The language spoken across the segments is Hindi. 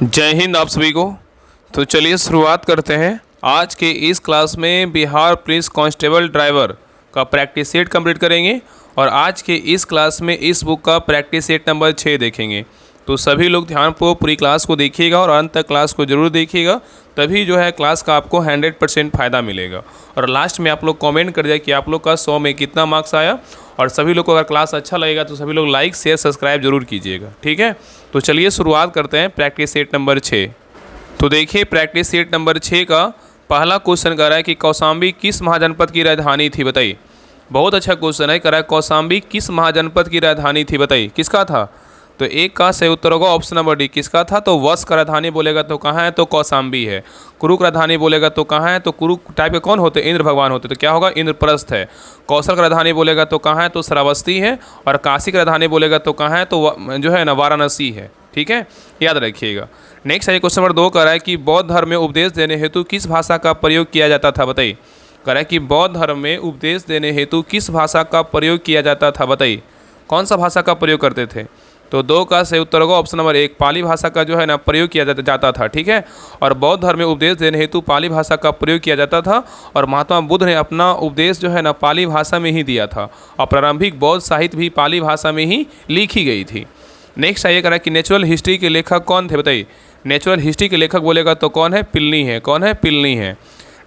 जय हिंद आप सभी को। तो चलिए शुरुआत करते हैं। आज के इस क्लास में बिहार पुलिस कांस्टेबल ड्राइवर का प्रैक्टिस सेट कंप्लीट करेंगे और आज के इस क्लास में इस बुक का प्रैक्टिस सेट नंबर 6 देखेंगे। तो सभी लोग ध्यानपूर्वक पूरी क्लास को देखिएगा और अंत तक क्लास को ज़रूर देखिएगा, तभी जो है क्लास का आपको 100% फ़ायदा मिलेगा। और लास्ट में आप लोग कमेंट कर दिया कि आप लोग का 100 में कितना मार्क्स आया। और सभी लोग को अगर क्लास अच्छा लगेगा तो सभी लोग लाइक शेयर सब्सक्राइब जरूर कीजिएगा, ठीक है। तो चलिए शुरुआत करते हैं प्रैक्टिस सेट नंबर 6। तो देखिए प्रैक्टिस सेट नंबर 6 का पहला क्वेश्चन कह रहा है कि कौशाम्बी किस महाजनपद की राजधानी थी, बताइए। बहुत अच्छा क्वेश्चन है, कह रहा है कौशाम्बी किस महाजनपद की राजधानी थी, बताइए किसका था। तो एक का सही उत्तर होगा ऑप्शन नंबर डी, किसका था। तो वश का राजधानी बोलेगा तो कहाँ है, तो कौशाम्बी है। कुरुक राजधानी बोलेगा तो कहाँ है, तो कुरुक टाइप के कौन होते हैं, इंद्र भगवान होते, तो क्या होगा, इंद्रप्रस्थ है। कौशल का राजधानी बोलेगा तो कहाँ है, तो श्रावस्ती है। और काशी का राजधानी बोलेगा तो कहाँ है, तो जो है ना वाराणसी है, ठीक है, याद रखिएगा। नेक्स्ट है क्वेश्चन नंबर 2 कह रहा है कि बौद्ध धर्म में उपदेश देने हेतु किस भाषा का प्रयोग किया जाता था, बताइए। कह रहा है कि बौद्ध धर्म में उपदेश देने हेतु किस भाषा का प्रयोग किया जाता था, बताइए। कौन सा भाषा का प्रयोग करते थे। तो 2 का सही उत्तर होगा ऑप्शन नंबर 1, पाली भाषा का जो है ना प्रयोग किया जाता था, ठीक है। और बौद्ध धर्म में उपदेश देने हेतु पाली भाषा का प्रयोग किया जाता था। और महात्मा बुद्ध ने अपना उपदेश जो है ना पाली भाषा में ही दिया था। और प्रारंभिक बौद्ध साहित्य भी पाली भाषा में ही लिखी गई थी। नेक्स्ट आइए करा कि नेचुरल हिस्ट्री के लेखक कौन थे, बताइए। नेचुरल हिस्ट्री के लेखक बोलेगा तो कौन है, पिलनी है। कौन है, पिलनी है।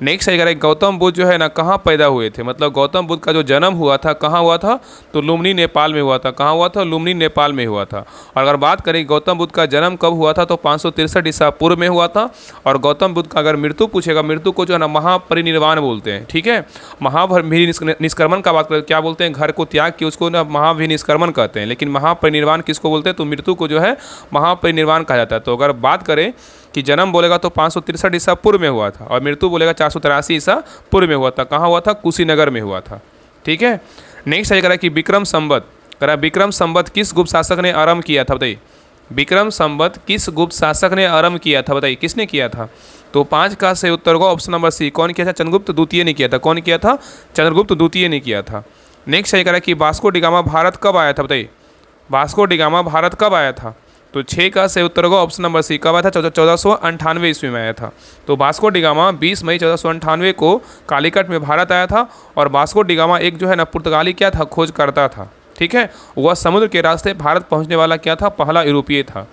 नेक्स्ट आइए करा गौतम बुद्ध जो है ना कहाँ पैदा हुए थे, मतलब गौतम बुद्ध का जो जन्म हुआ था कहाँ हुआ था, तो लुम्बिनी नेपाल में हुआ था। कहाँ हुआ था, लुम्बिनी नेपाल में हुआ था। और अगर बात करें गौतम बुद्ध का जन्म कब हुआ था, तो 563 ईसा पूर्व में हुआ था। और गौतम बुद्ध का अगर मृत्यु पूछेगा, मृत्यु को जो है ना महापरिनिर्वाण बोलते हैं, ठीक है। महाभिनिष्क्रमण का बात करें क्या बोलते हैं, घर को त्याग के उसको ना महाभिनिष्क्रमण कहते हैं। लेकिन महापरिनिर्वाण किसको बोलते हैं, तो मृत्यु को जो है महापरिनिर्वाण कहा जाता है। तो अगर बात करें कि जन्म बोलेगा तो 563 ईसा पूर्व में हुआ था और मृत्यु बोलेगा 483 ईसा पूर्व में हुआ था। कहाँ हुआ था, कुशीनगर में हुआ था, ठीक है। नेक्स्ट कह रहा है कि विक्रम संवत, कह रहा है विक्रम संवत किस गुप्त शासक ने आरंभ किया था, बताइए। विक्रम संवत किस गुप्त शासक ने आरंभ किया था, बताइए किसने किया था। तो 5 का सही उत्तर होगा ऑप्शन नंबर सी, कौन किया था, चंद्रगुप्त द्वितीय ने किया था। कौन किया था, चंद्रगुप्त द्वितीय ने किया था। नेक्स्ट कह रहा है कि वास्को डिगामा भारत कब आया था, बताइए। वास्को डिगामा भारत कब आया था। तो 6 का सही उत्तर होगा ऑप्शन नंबर सी, कब आया था, 1498 ईस्वी में आया था। तो वास्को डिगामा 20 मई 1498 को कालीकट में भारत आया था। और वास्को डिगामा एक जो है ना पुर्तगाली क्या था, खोज करता था, ठीक है। वह समुद्र के रास्ते भारत पहुंचने वाला क्या था, पहला यूरोपीय था।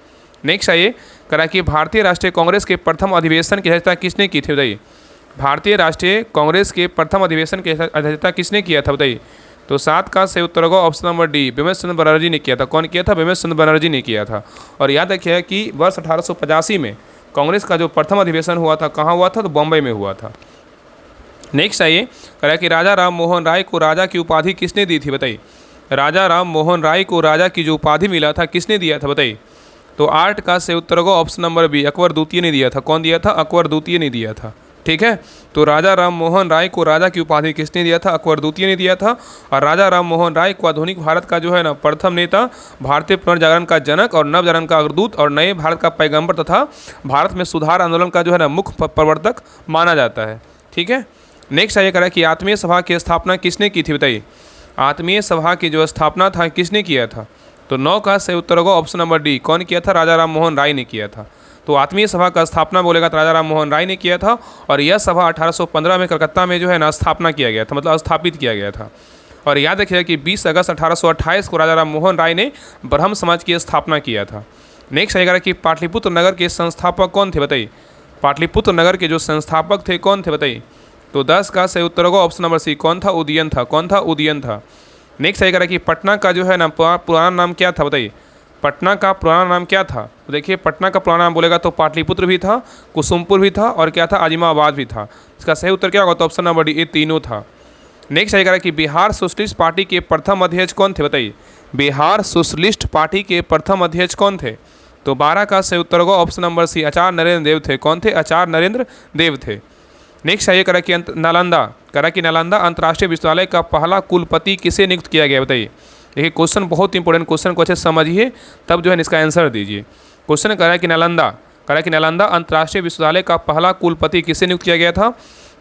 नेक्स्ट आइए करा कि भारतीय राष्ट्रीय कांग्रेस के प्रथम अधिवेशन की अध्यक्षता किसने की थी, बताइए। भारतीय राष्ट्रीय कांग्रेस के प्रथम अधिवेशन की अध्यक्षता किसने किया था, बताइए। तो 7 का सही उत्तर होगा ऑप्शन नंबर डी, बिमल चंद्र बनर्जी ने किया था। कौन किया था, बिमल चंद्र बनर्जी ने किया था। और याद रखिए कि वर्ष 1885 में कांग्रेस का जो प्रथम अधिवेशन हुआ था कहाँ हुआ था, तो बॉम्बे में हुआ था। नेक्स्ट आइए कह रहा है कि राजा राम मोहन राय को राजा की उपाधि किसने दी थी, बताइए। राजा राम मोहन राय को राजा की जो उपाधि मिला था किसने दिया था, बताइए। तो 8 का सही उत्तर होगा ऑप्शन नंबर बी, अकबर द्वितीय ने दिया था। कौन दिया था, अकबर द्वितीय ने दिया था, ठीक है। तो राजा राम मोहन राय को राजा की उपाधि किसने दिया था, अकबर द्वितीय ने दिया था। और राजा राम मोहन राय को आधुनिक भारत का जो है ना प्रथम नेता, भारतीय पुनर्जागरण का जनक और नवजागरण का अग्रदूत और नए भारत का पैगंबर तथा भारत में सुधार आंदोलन का जो है ना मुख्य प्रवर्तक माना जाता है, ठीक है। नेक्स्ट आइए करा कि आत्मीय सभा की स्थापना किसने की थी, बताइए। आत्मीय सभा की जो स्थापना था किसने किया था। तो 9 का सही उत्तर होगा ऑप्शन नंबर डी, कौन किया था, राजा राम मोहन राय ने किया था। तो आत्मीय सभा का स्थापना बोलेगा तो राजा राम मोहन राय ने किया था। और यह सभा 1815 में कलकत्ता में जो है ना स्थापना किया गया था, मतलब स्थापित किया गया था। और याद रखिएगा कि 20 अगस्त 1828 को राजा राम मोहन राय ने ब्रह्म समाज की स्थापना किया था। नेक्स्ट आएगा कि पाटलिपुत्र नगर के संस्थापक कौन थे, बताइए। पाटलिपुत्र नगर के जो संस्थापक थे कौन थे, बताइए। तो 10 का सही उत्तर होगा ऑप्शन नंबर सी, कौन था, उदयन था। कौन था, उदयन था। नेक्स्ट आएगा कि पटना का जो है ना पुराना नाम क्या था, बताइए। पटना का पुराना नाम क्या था। तो देखिए पटना का पुराना नाम बोलेगा तो पाटलिपुत्र भी था, कुसुमपुर भी था और क्या था, आजिमाबाद भी था। इसका सही उत्तर क्या होगा, तो ऑप्शन नंबर डी, ये तीनों था। नेक्स्ट आएगा कि बिहार सोशलिस्ट पार्टी के प्रथम अध्यक्ष कौन थे, बताइए। बिहार सोशलिस्ट पार्टी के प्रथम अध्यक्ष कौन थे। तो 12 का सही उत्तर होगा ऑप्शन नंबर सी, आचार्य नरेंद्र देव थे। कौन थे, आचार्य नरेंद्र देव थे। नेक्स्ट आइए करा कि नालंदा अंतर्राष्ट्रीय विश्वविद्यालय का पहला कुलपति किसे नियुक्त किया गया, बताइए। देखिए क्वेश्चन बहुत इंपॉर्टेंट क्वेश्चन को अच्छे से समझिए तब जो है इसका आंसर दीजिए। क्वेश्चन कह रहा है कि नालंदा अंतर्राष्ट्रीय विश्वविद्यालय का पहला कुलपति किसे नियुक्त किया गया था।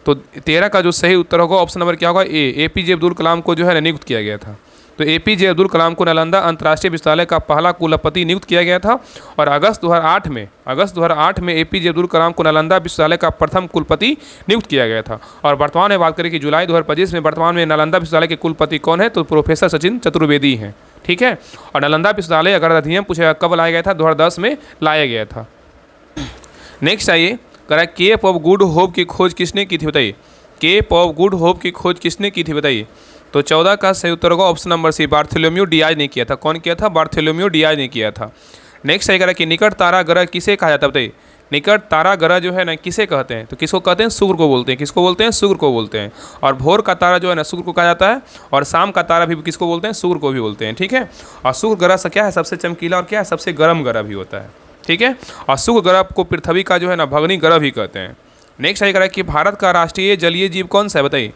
तो 13 का जो सही उत्तर होगा ऑप्शन नंबर क्या होगा, ए, APJ अब्दुल कलाम को जो है नियुक्त किया गया था। तो एपीजे अब्दुल कलाम को नालंदा अंतर्राष्ट्रीय विश्वविद्यालय का पहला कुलपति नियुक्त किया गया था। और अगस्त 2008 में एपीजे अब्दुल कलाम को नालंदा विश्वविद्यालय का प्रथम कुलपति नियुक्त किया गया था। और वर्तमान में बात करें कि जुलाई 2025 में वर्तमान में नालंदा विश्वविद्यालय के कुलपति कौन है, तो प्रोफेसर सचिन चतुर्वेदी हैं। ठीक है। और नालंदा विश्वविद्यालय अगर अधिनियम पूछेगा कब लाया गया था, 2010 में लाया गया था। नेक्स्ट आइए, करा केप ऑफ गुड होप की खोज किसने की थी बताइए। केप ऑफ गुड होप की खोज किसने की थी बताइए। तो 14 का सही उत्तर होगा option number C, Bartholomew Dias ने किया था। कौन किया था, बार्थोलोम्यू डियाज ने किया था। नेक्स्ट आइए करा कि निकट तारा ग्रह किसे कहा जाता है बताइए। निकट तारा ग्रह जो है ना किसे कहते हैं, तो किसको कहते हैं, शुक्र को बोलते हैं। किसको बोलते हैं, शुक्र को बोलते हैं। और भोर का तारा जो है ना शुक्र को कहा जाता है, और शाम का तारा भी किसको बोलते हैं, शुक्र को भी बोलते हैं। ठीक है। और शुक्र ग्रह क्या है, सबसे चमकीला और क्या है, सबसे गर्म ग्रह भी होता है। ठीक है। और शुक्र ग्रह को पृथ्वी का जो है ना भगनी ग्रह भी कहते हैं। नेक्स्ट आइए करा कि भारत का राष्ट्रीय जलीय जीव कौन सा है बताइए।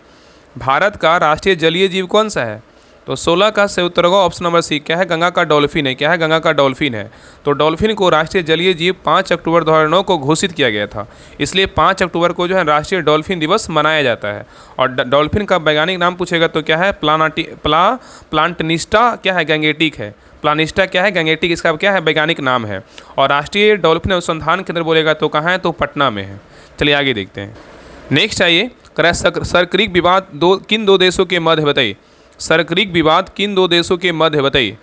भारत का राष्ट्रीय जलीय जीव कौन सा है, तो 16 का सही उत्तर होगा ऑप्शन नंबर सी, क्या है, गंगा का डॉल्फिन है। क्या है, गंगा का डॉल्फिन है। तो डॉल्फिन को राष्ट्रीय जलीय जीव 5 अक्टूबर 2009 को घोषित किया गया था, इसलिए 5 अक्टूबर को जो है राष्ट्रीय डॉल्फिन दिवस मनाया जाता है। और डॉल्फिन का वैज्ञानिक नाम पूछेगा तो क्या है, प्लांटनिस्टा क्या है, गैंगेटिक है। प्लानिस्टा क्या है, गैंगेटिक, इसका क्या है, वैज्ञानिक नाम है। और राष्ट्रीय डॉल्फिन अनुसंधान केंद्र बोलेगा तो कहाँ है, तो पटना में है। चलिए आगे देखते हैं। नेक्स्ट आइए, सरक्रिक विवाद किन दो देशों के मध्य है बताइए। सरक्रिक विवाद किन दो देशों के मध्य है बताइए।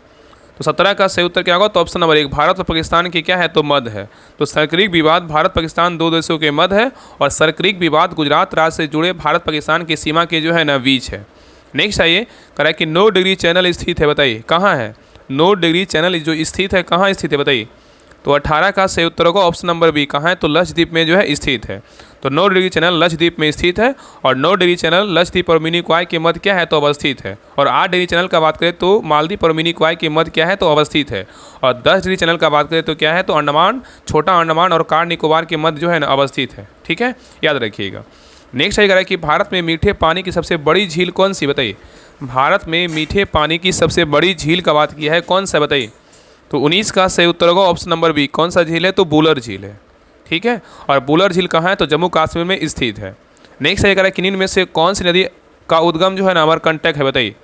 तो 17 का सही उत्तर क्या होगा, तो ऑप्शन नंबर 1, भारत और पाकिस्तान के क्या है, तो मध्य है। तो सरक्रिक विवाद भारत पाकिस्तान दो देशों के मध्य है। और सरक्रिक विवाद गुजरात राज्य से जुड़े भारत पाकिस्तान की सीमा के जो है ना बीच है। नेक्स्ट आइए, करा कि 9 डिग्री चैनल स्थित है बताइए, कहाँ है। 9 डिग्री चैनल जो स्थित है, कहाँ स्थित है बताइए। तो 18 का सही उत्तर होगा ऑप्शन नंबर बी, कहाँ है, तो लक्षद्वीप में जो है स्थित है। तो 9 डिग्री चैनल लक्षद्वीप में स्थित है। और 9 डिग्री चैनल लक्षद्वीप और मिनी क्वाई के मध्य क्या है, तो अवस्थित है। और 8 डिग्री चैनल का बात करें तो मालदीव और मिनी क्वाई के मध्य क्या है, तो अवस्थित है। और 10 डिग्री चैनल का बात करें तो क्या है, तो अंडमान, छोटा अंडमान और कार निकोबार के मध्य जो है ना अवस्थित है। ठीक है, याद रखिएगा। नेक्स्ट आइएगा कि भारत में मीठे पानी की सबसे बड़ी झील कौन सी बताइए। भारत में मीठे पानी की सबसे बड़ी झील का बात किया है, कौन सा बताइए। तो 19 का सही उत्तर होगा ऑप्शन नंबर बी, कौन सा झील है, तो बुलर झील है। ठीक है। और बुलर झील कहाँ है, तो जम्मू कश्मीर में स्थित है। नेक्स्ट है करें कि निम्न में से कौन सी नदी का उद्गम जो है ना अमरकंटक है बताइए।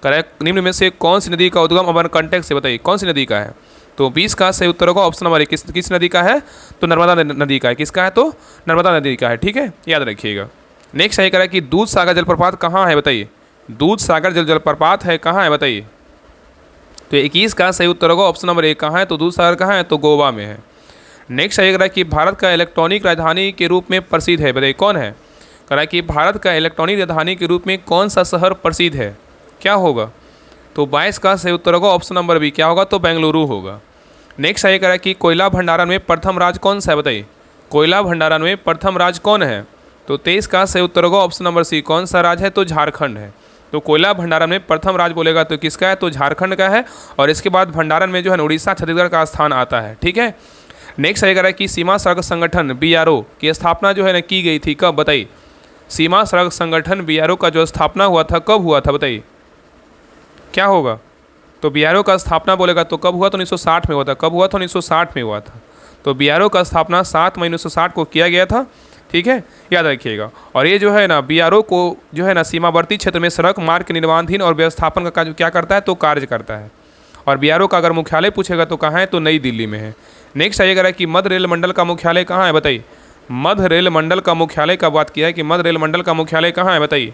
करेक्ट, निम्न में से कौन सी नदी का उद्गम अमरकंटक से बताइए, कौन सी नदी का है। तो 20 का सही उत्तर होगा ऑप्शन नंबर 1, किस नदी का है, तो नर्मदा नदी का है। किसका है, तो नर्मदा नदी का है। ठीक है, याद रखिएगा। नेक्स्ट है करें कि दूध सागर जलप्रपात कहाँ है बताइए। दूध सागर जलप्रपात है कहाँ है बताइए। तो 21 का सही उत्तर होगा ऑप्शन नंबर 1, कहाँ है, तो दूध सागर कहाँ है, तो गोवा में है। नेक्स्ट है करा कि भारत का इलेक्ट्रॉनिक राजधानी के रूप में प्रसिद्ध है बताइए, कौन है। करा कि भारत का इलेक्ट्रॉनिक राजधानी के रूप में कौन सा शहर प्रसिद्ध है, क्या होगा। तो 22 का सही उत्तर होगा ऑप्शन नंबर बी, क्या होगा, तो बेंगलुरु होगा। नेक्स्ट है करा कि कोयला भंडारण में प्रथम राज्य कौन सा है बताइए। कोयला भंडारण में प्रथम राज्य कौन है। तो 23 का सही उत्तर होगा ऑप्शन नंबर सी, कौन सा राज्य है, तो झारखंड है। तो कोयला भंडारण में प्रथम राज्य बोलेगा तो किसका है, तो झारखंड का है। और इसके बाद भंडारण में जो है उड़ीसा छत्तीसगढ़ का स्थान आता है। ठीक है। नेक्स्ट आएगा कि सीमा सड़क संगठन BRO की स्थापना जो है ना की गई थी, कब बताइए। सीमा सड़क संगठन BRO का जो स्थापना हुआ था, कब हुआ था बताइए, क्या होगा। तो BRO का स्थापना बोलेगा तो कब हुआ, तो 1960 में हुआ था। कब हुआ था, 1960 में हुआ था। तो BRO का स्थापना 7 मई 1960 को किया गया था। ठीक है, याद रखिएगा। और ये जो है ना BRO को जो है ना सीमावर्ती क्षेत्र में सड़क मार्ग के निर्माणाधीन और व्यवस्थापन का क्या करता है, तो कार्य करता है। और BRO का अगर मुख्यालय पूछेगा तो कहाँ है, तो नई दिल्ली में है। नेक्स्ट आइएगा कि मध्य रेल मंडल का मुख्यालय कहाँ है बताइए। मध्य रेल मंडल का मुख्यालय का बात किया है कि मध्य रेल मंडल का मुख्यालय कहाँ है बताइए।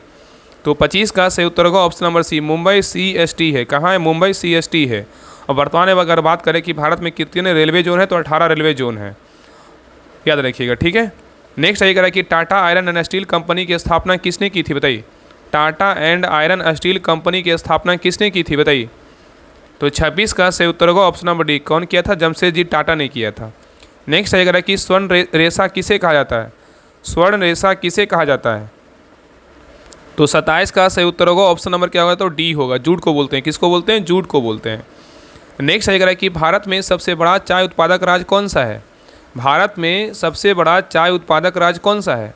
तो 25 का सही उत्तर होगा option number C, Mumbai CST है। कहाँ है, मुंबई CST है। और वर्तमान में अगर बात करें कि भारत में कितने रेलवे जोन है, तो 18 रेलवे जोन है, याद रखिएगा। ठीक है। नेक्स्ट आइएगा कि Tata iron and steel company की स्थापना किसने की थी बताइए। Tata and iron steel company की स्थापना किसने की थी बताइए। तो 26 का सही उत्तर होगा ऑप्शन नंबर डी, कौन किया था, जमशेदजी टाटा ने किया था। नेक्स्ट आइएगा कि स्वर्ण रेशा किसे कहा जाता है। स्वर्ण रेशा किसे कहा जाता है। तो 27 का सही उत्तर होगा ऑप्शन नंबर क्या होगा, तो डी होगा, जूट को बोलते हैं। किसको बोलते हैं, जूट को बोलते हैं। नेक्स्ट आइएगा कि भारत में सबसे बड़ा चाय उत्पादक राज्य कौन सा है। भारत में सबसे बड़ा चाय उत्पादक राज्य कौन सा है।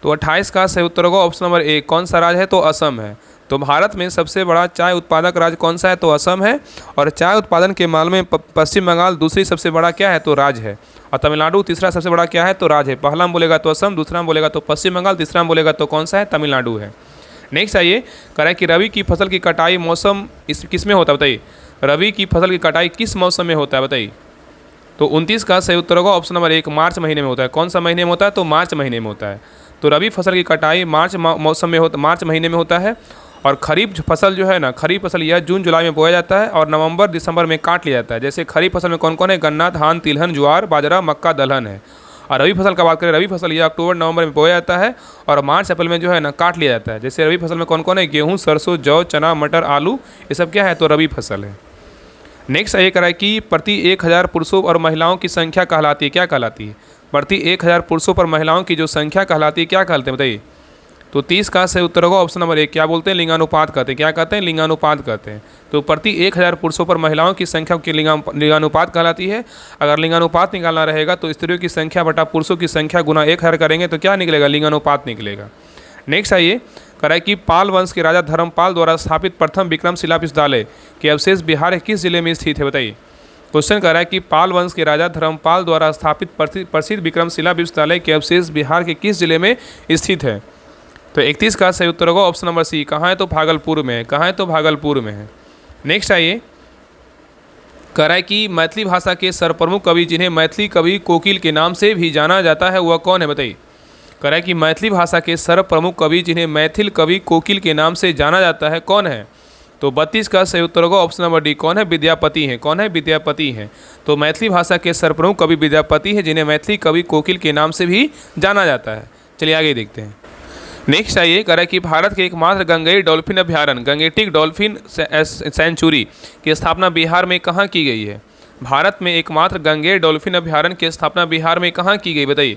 तो 28 का सही उत्तर होगा ऑप्शन नंबर ए, कौन सा राज्य है, तो असम है। तो भारत में सबसे बड़ा चाय उत्पादक राज्य कौन सा है, तो असम है। और चाय उत्पादन के मामले में पश्चिम बंगाल दूसरी सबसे बड़ा क्या है, तो राज्य है। और तमिलनाडु तीसरा सबसे बड़ा क्या है, तो राज्य है। पहला में बोलेगा तो असम, दूसरा में बोलेगा तो पश्चिम बंगाल, तीसरा में बोलेगा तो कौन सा है, तमिलनाडु है। नेक्स्ट आइए, कह रहा है कि रबी की फसल की कटाई मौसम इस किस में होता है बताइए। रबी की फसल की कटाई किस मौसम में होता है बताइए। तो 29 का सही उत्तर होगा ऑप्शन नंबर 1, मार्च महीने में होता है। कौन सा महीने में होता है? तो मार्च महीने में होता है। तो रबी फसल की कटाई मौसम में मार्च महीने में होता है। और खरीफ फसल जो है ना, खरीफ फसल यह जून जुलाई में बोया जाता है और नवंबर दिसंबर में काट लिया जाता है। जैसे खरीफ फसल में कौन कौन है? गन्ना, धान, तिलहन, ज्वार, बाजरा, मक्का, दलहन है। और रबी फसल का बात करें, रबी फसल यह अक्टूबर नवंबर में बोया जाता है और मार्च अप्रैल में जो है ना काट लिया जाता है। जैसे रबी फसल में कौन कौन है? गेहूँ, सरसों, जौ, चना, मटर, आलू, ये सब क्या है? तो रबी फसल है। नेक्स्ट ये कह रहा है कि प्रति 1000 पुरुषों और महिलाओं की संख्या कहलाती है, क्या कहलाती है? प्रति 1000 पुरुषों पर महिलाओं की जो संख्या कहलाती है, क्या कहलाते हैं बताइए। तो 30 का सही उत्तर होगा ऑप्शन नंबर 1, क्या बोलते हैं? लिंगानुपात कहते हैं। क्या कहते हैं? लिंगानुपात कहते हैं। तो प्रति 1000 पुरुषों पर महिलाओं की संख्या की लिंगानुपात कहलाती है। अगर लिंगानुपात निकालना रहेगा तो स्त्रियों की संख्या बटा पुरुषों की संख्या गुना 1000 करेंगे तो क्या निकलेगा? लिंगानुपात निकलेगा। नेक्स्ट आइए, कह रहा है कि पाल वंश के राजा धर्मपाल द्वारा स्थापित प्रथम विक्रमशिला विश्वविद्यालय के अवशेष बिहार के किस जिले में स्थित है बताइए। क्वेश्चन कह रहा है कि पाल वंश के राजा धर्मपाल द्वारा स्थापित प्रसिद्ध विक्रमशिला विश्वविद्यालय के अवशेष बिहार के किस जिले में स्थित है। तो 31 का सही उत्तर होगा ऑप्शन नंबर सी, कहाँ है? तो भागलपुर में है। कहाँ है? तो भागलपुर में है। नेक्स्ट आइए, कह रहा है कि मैथिली भाषा के सर्वप्रमुख कवि जिन्हें मैथिली कवि कोकिल के नाम से भी जाना जाता है वह कौन है बताइए। कह रहा है कि मैथिली भाषा के सर्वप्रमुख कवि जिन्हें मैथिल कवि कोकिल के नाम से जाना जाता है कौन है। तो 32 का सही उत्तर होगा ऑप्शन नंबर डी, कौन है? विद्यापति है। कौन है? विद्यापति है। तो मैथिली भाषा के सर्वप्रमुख कवि विद्यापति है जिन्हें मैथिली कवि कोकिल के नाम से भी जाना जाता है। चलिए आगे देखते हैं। नेक्स्ट आइए, कह रहा है कि भारत के एकमात्र गंगेई डॉल्फिन अभ्यारण्य गंगेटिक डॉल्फिन सेंचुरी की स्थापना बिहार में कहाँ की गई है। भारत में एकमात्र गंगेई डॉल्फिन अभ्यारण्य की स्थापना बिहार में कहाँ की गई बताइए।